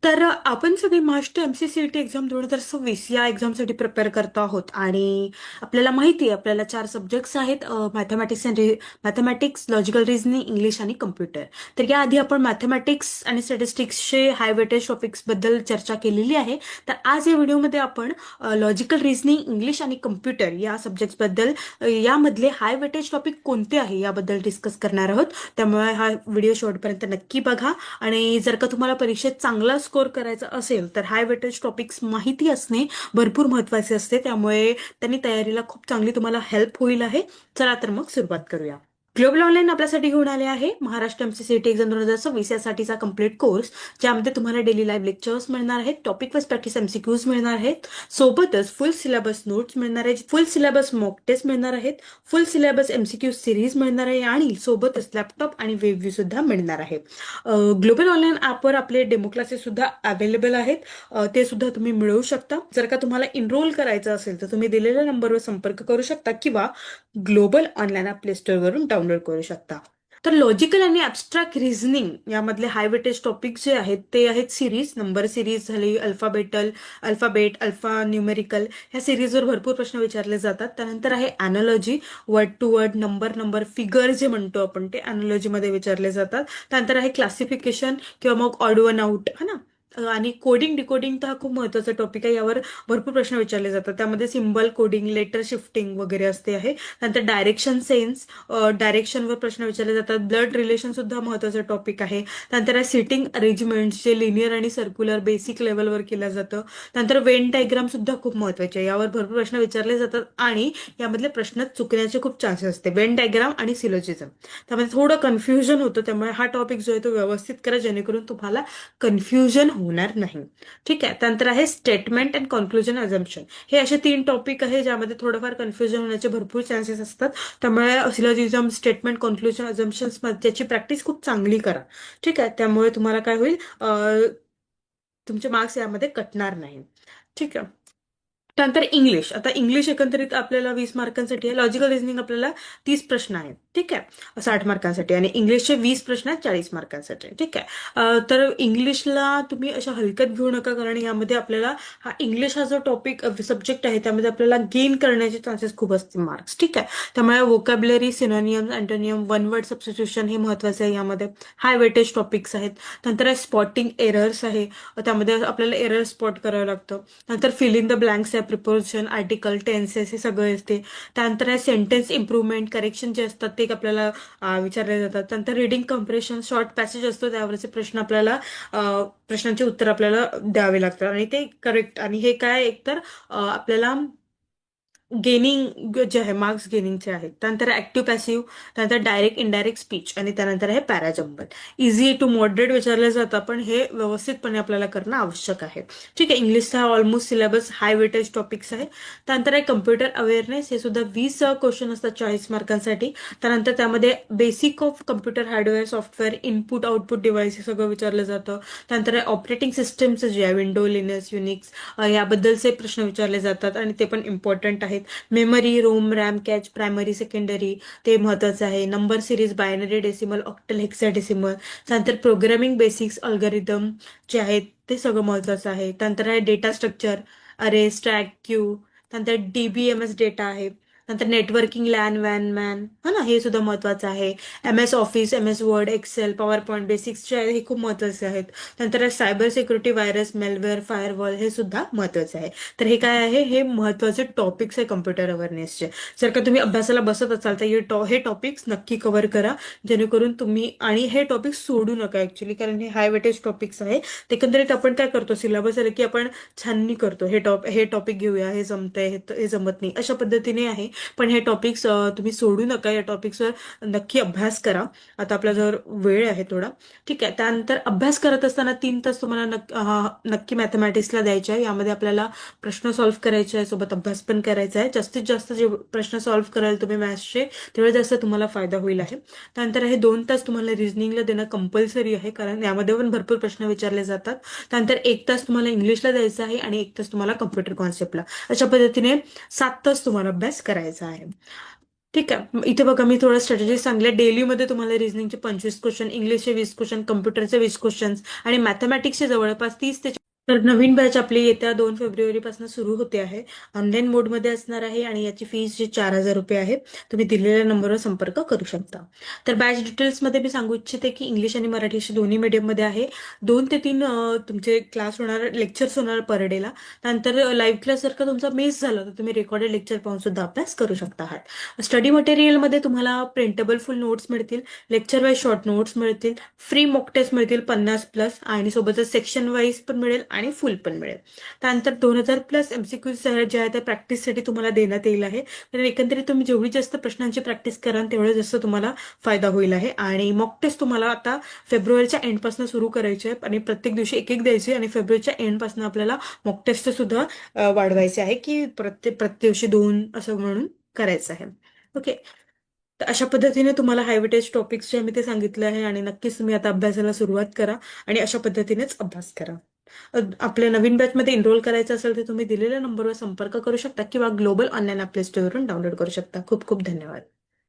तर आपण सगळे महाराष्ट्र MCCET एक्झाम 2026 या एक्झामसाठी प्रिपेअर करतो आहोत आणि आपल्याला माहिती आहे आपल्याला 4 सब्जेक्ट्स आहेत मॅथमॅटिक्स, लॉजिकल रिझनिंग, इंग्लिश आणि कम्प्युटर. तर याआधी आपण मॅथमॅटिक्स आणि स्टॅटिस्टिक्सचे हाय वेटेज टॉपिक्सबद्दल चर्चा केलेली आहे. तर आज या व्हिडिओमध्ये आपण लॉजिकल रिझनिंग, इंग्लिश आणि कम्प्युटर या सब्जेक्ट्सबद्दल यामधले हाय वेटेज टॉपिक कोणते आहे याबद्दल डिस्कस करणार आहोत. त्यामुळे हा व्हिडिओ शेवटपर्यंत नक्की बघा. आणि जर का तुम्हाला परीक्षेत चांगला स्कोर करायचा असेल तर हाय वेटेज टॉपिक्स माहिती असणे भरपूर महत्वाचे असते. त्यामुळे त्यांनी तयारीला खूप चांगली तुम्हाला हेल्प होईल आहे. चला तर मग सुरुवात करूया. ग्लोबल ऑनलाईन आपल्यासाठी घेऊन आले आहे महाराष्ट्र MCCET एक्झाम 2026 यासाठीचा कम्प्लीट कोर्स, ज्यामध्ये तुम्हाला डेली लाईव्ह लेक्चर्स मिळणार आहेत, टॉपिक वाईज प्रॅक्टिस MCQs मिळणार आहेत, सोबतच फुल सिलेबस नोट्स मिळणार आहेत, फुल सिलेबस मॉक टेस्ट मिळणार आहेत, फुल सिलेबस MCQ सिरीज मिळणार आहे आणि सोबतच लॅपटॉप आणि वेब व्ह्यू सुद्धा मिळणार आहे. ग्लोबल ऑनलाईन ॲपवर आपले डेमो क्लासेस सुद्धा अवेलेबल आहेत. ते सुद्धा तुम्ही मिळवू शकता. जर का तुम्हाला इनरोल करायचं असेल तर तुम्ही दिलेल्या नंबरवर संपर्क करू शकता किंवा ग्लोबल ऑनलाईन ॲप प्ले स्टोअरवरून डाउनलोड करू शकता. तर लॉजिकल आणि ॲब्स्ट्रॅक्ट रिझनिंग यामधले हाय वेटेज टॉपिक जे आहेत ते आहेत सिरीज, नंबर सिरीज झाली, अल्फाबेट, अल्फा न्यूमेरिकल. ह्या सिरीजवर भरपूर प्रश्न विचारले जातात. त्यानंतर आहे analogy, word to word, number figure जे म्हणतो आपण ते अॅनॉलॉजी मध्ये विचारले जातात. त्यानंतर आहे क्लासिफिकेशन किंवा मग ऑड वन आउट, है ना. आणि कोडिंग डिकोडिंग तर हा खूप महत्वाचा टॉपिक आहे. यावर भरपूर प्रश्न विचारले जातात. त्यामध्ये सिम्बल कोडिंग, लेटर शिफ्टिंग वगैरे असते आहे. त्यानंतर डायरेक्शन सेन्स, डायरेक्शनवर प्रश्न विचारले जातात. ब्लड रिलेशन सुद्धा महत्वाचं टॉपिक आहे. त्यानंतर आहे सिटिंग अरेंजमेंट, जे लिनियर आणि सर्क्युलर बेसिक लेवलवर केलं जातं. त्यानंतर वेन डायग्राम सुद्धा खूप महत्वाचे आहे. यावर भरपूर प्रश्न विचारले जातात आणि यामधले प्रश्न चुकण्याचे खूप चान्सेस असते. वेन डायग्राम आणि सिलोजिझम, त्यामध्ये थोडं कन्फ्युजन होतं. त्यामुळे हा टॉपिक जो आहे तो व्यवस्थित करा, जेणेकरून तुम्हाला कन्फ्युजन होणार नाही. ठीक आहे. त्यानंतर आहे स्टेटमेंट अँड कन्क्लुजन अझम्पशन. हे असे 3 टॉपिक आहे ज्यामध्ये थोडंफार कन्फ्युजन होण्याचे भरपूर चान्सेस असतात. त्यामुळे सिलोजिझम, स्टेटमेंट, कन्क्लुजन, अझम्पशन्स त्याची प्रॅक्टिस खूप चांगली करा. ठीक आहे. त्यामुळे तुम्हाला काय होईल, तुमचे मार्क्स यामध्ये कटणार नाही. ठीक आहे. त्यानंतर इंग्लिश. आता इंग्लिश एकंदरीत आपल्याला 20 मार्कांसाठी आहे. लॉजिकल रिझनिंग आपल्याला 30 प्रश्न आहेत. ठीक आहे, 60 मार्कांसाठी. आणि इंग्लिशचे 20 प्रश्न आहेत 40 मार्कांसाठी. ठीक आहे. तर इंग्लिशला तुम्ही अशा हलक्यात घेऊ नका, कारण यामध्ये आपल्याला इंग्लिश हा जो टॉपिक सब्जेक्ट आहे त्यामध्ये आपल्याला गेन करण्याचे चान्सेस खूप असतील मार्क्स. ठीक आहे. त्यामुळे vocabulary, synonym, antonym, one word substitution हे महत्वाचे आहे. यामध्ये हाय वेटेज टॉपिक्स आहेत. नंतर स्पॉटिंग एरर्स आहे, त्यामध्ये आपल्याला एरर स्पॉट करावं लागतं. नंतर फिल इन द ब्लँक्स आहे, प्रिपोजिशन, आर्टिकल, टेन्सेस हे सगळं असते. त्यानंतर आहे सेंटेन्स इम्प्रुव्हमेंट, करेक्शन जे असतात ते आपल्याला विचारले जातात. त्यानंतर रिडिंग कम्प्रेशन, शॉर्ट पॅसेज असतो, त्यावरचे प्रश्न आपल्याला प्रश्नांचे उत्तर आपल्याला द्यावे लागतात आणि ते करेक्ट. आणि हे काय एकतर आपल्याला गेनिंग जे आहे मार्क्स गेनिंगचे आहेत. त्यानंतर ऍक्टिव्ह पॅसिव्ह, त्यानंतर डायरेक्ट इनडायरेक्ट स्पीच आणि त्यानंतर आहे पॅराजम्बल. इझी टू मॉडरेट विचारले जातं, पण हे व्यवस्थितपणे आपल्याला करणं आवश्यक आहे. ठीक आहे. इंग्लिशचा ऑलमोस्ट सिलेबस हाय वेटेज टॉपिक्स आहे. त्यानंतर आहे कम्प्युटर अवेअरनेस, हे सुद्धा 20 क्वेश्चन असतात 40 मार्कांसाठी. त्यानंतर त्यामध्ये basic of computer hardware, software, input output device हे सगळं विचारलं जातं. त्यानंतर ऑपरेटिंग सिस्टमचं जे आहे विंडो, लिनक्स, युनिक्स याबद्दलचे प्रश्न विचारले जातात आणि ते पण इम्पॉर्टंट आहेत. Memory, ROM, RAM, cache, primary, secondary ते महत्वाचं आहे. Number series, binary, decimal, octal, hexadecimal. त्यानंतर प्रोग्रामिंग बेसिक्स, अल्गोरिदम जे आहेत ते सगळं महत्वाचं आहे. त्यानंतर आहे data structure, array, stack, queue. त्यानंतर DBMS डेटा आहे. नंतर नेटवर्किंग, लॅन, वॅन, मॅन, हा ना, हे सुद्धा महत्वाचं आहे. MS office, MS Word, Excel, PowerPoint basics जे आहे हे खूप महत्वाचे आहेत. नंतर cyber security, virus, malware, firewall हे सुद्धा महत्वाचे आहे. तर हे काय आहे, हे महत्वाचे टॉपिक्स आहे कम्प्युटर अवेअरनेसचे. जर का तुम्ही अभ्यासाला बसत असाल तर हे टॉपिक्स नक्की कव्हर करा, जेणेकरून तुम्ही, आणि हे टॉपिक्स सोडू नका ऍक्च्युली, कारण हे हाय वेटेज टॉपिक्स आहे. एकंदरीत आपण काय करतो, सिलेबस आलं की आपण छाननी करतो, हे टॉपिक घेऊया, हे जमतंय, हे जमत नाही, अशा पद्धतीने आहे. पण हे टॉपिक्स तुम्ही सोडू नका. या टॉपिक्सवर नक्की अभ्यास करा. आता आपल्याजवळ वेळ आहे थोडा. ठीक आहे. त्यानंतर अभ्यास करत असताना 3 तास तुम्हाला नक्की मॅथमॅटिक्सला द्यायचे आहे. यामध्ये आपल्याला प्रश्न सॉल्व्ह करायचे आहे, सोबत अभ्यास पण करायचा आहे. जास्तीत जास्त जे प्रश्न सॉल्व्ह कराल तुम्ही मॅथ्सचे, तेवढे जास्त तुम्हाला फायदा होईल आहे. त्यानंतर हे 2 तास तुम्हाला रिझनिंगला देणं कंपल्सरी आहे, कारण यामध्ये पण भरपूर प्रश्न विचारले जातात. त्यानंतर 1 तास तुम्हाला इंग्लिशला द्यायचा आहे आणि 1 तास तुम्हाला कम्प्युटर कॉन्सेप्टला. अशा पद्धतीने 7 तास तुम्हाला अभ्यास करायचा आहे. ठीक आहे. इथे बघा मी थोडं स्ट्रॅटेजी सांगल्या. डेलीमध्ये तुम्हाला रिझनिंगचे 25 क्वेश्चन, इंग्लिशचे 20 क्वेश्चन, कम्प्युटरचे 20 क्वेश्चन आणि मॅथमॅटिक्सचे जवळपास 30 ते तर नवीन बॅच आपली येत्या 2 फेब्रुवारी पासून सुरू होते आहे. ऑनलाईन मोडमध्ये असणार आहे आणि याची फीस जी 4,000 रुपये आहे. तुम्ही दिलेल्या नंबरवर संपर्क करू शकता. तर बॅच डिटेल्समध्ये मी सांगू इच्छिते की इंग्लिश आणि मराठी अशी दोन्ही मीडियममध्ये आहे. 2 ते 3 तुमचे क्लास होणार, लेक्चर्स होणार पर डेला. त्यानंतर लाईव्ह क्लास जर का तुमचा मिस झाला तर तुम्ही रेकॉर्डेड लेक्चर पाहून सुद्धा अभ्यास करू शकता आहात. स्टडी मटेरियलमध्ये तुम्हाला प्रिंटेबल फुल नोट्स मिळतील, लेक्चर वाईज शॉर्ट नोट्स मिळतील, फ्री मॉक टेस्ट मिळतील 50+ आणि सोबतच सेक्शन वाईज पण मिळेल आणि फुल पण मिळेल. त्यानंतर 2,000+ MCQ जे आहे त्या प्रॅक्टिससाठी तुम्हाला देण्यात येईल आहे. तर एकंदरीत तुम्ही जेवढी जास्त प्रश्नांची प्रॅक्टिस कराल तेवढं जास्त तुम्हाला फायदा होईल आहे. आणि मॉक टेस्ट तुम्हाला आता फेब्रुवारीच्या एंडपासून सुरू करायचे आहे आणि प्रत्येक दिवशी एक एक द्यायची आणि फेब्रुवारीच्या एंडपासून आपल्याला मॉक टेस्ट सुद्धा वाढवायचे आहे की प्रत्येक दिवशी 2 असं म्हणून करायचं आहे. ओके. तर अशा पद्धतीने तुम्हाला हाय वेटेज टॉपिक्स जे मी ते सांगितले आहे आणि नक्कीच तुम्ही आता अभ्यासाला सुरुवात करा आणि अशा पद्धतीनेच अभ्यास करा. आपल्या नवीन बॅचमध्ये एनरोल करायचं असेल तर तुम्ही दिलेल्या नंबरवर संपर्क करू शकता किंवा ग्लोबल ऑनलाईन आपल्या स्टोअरवरून डाउनलोड करू शकता. खूप खूप धन्यवाद.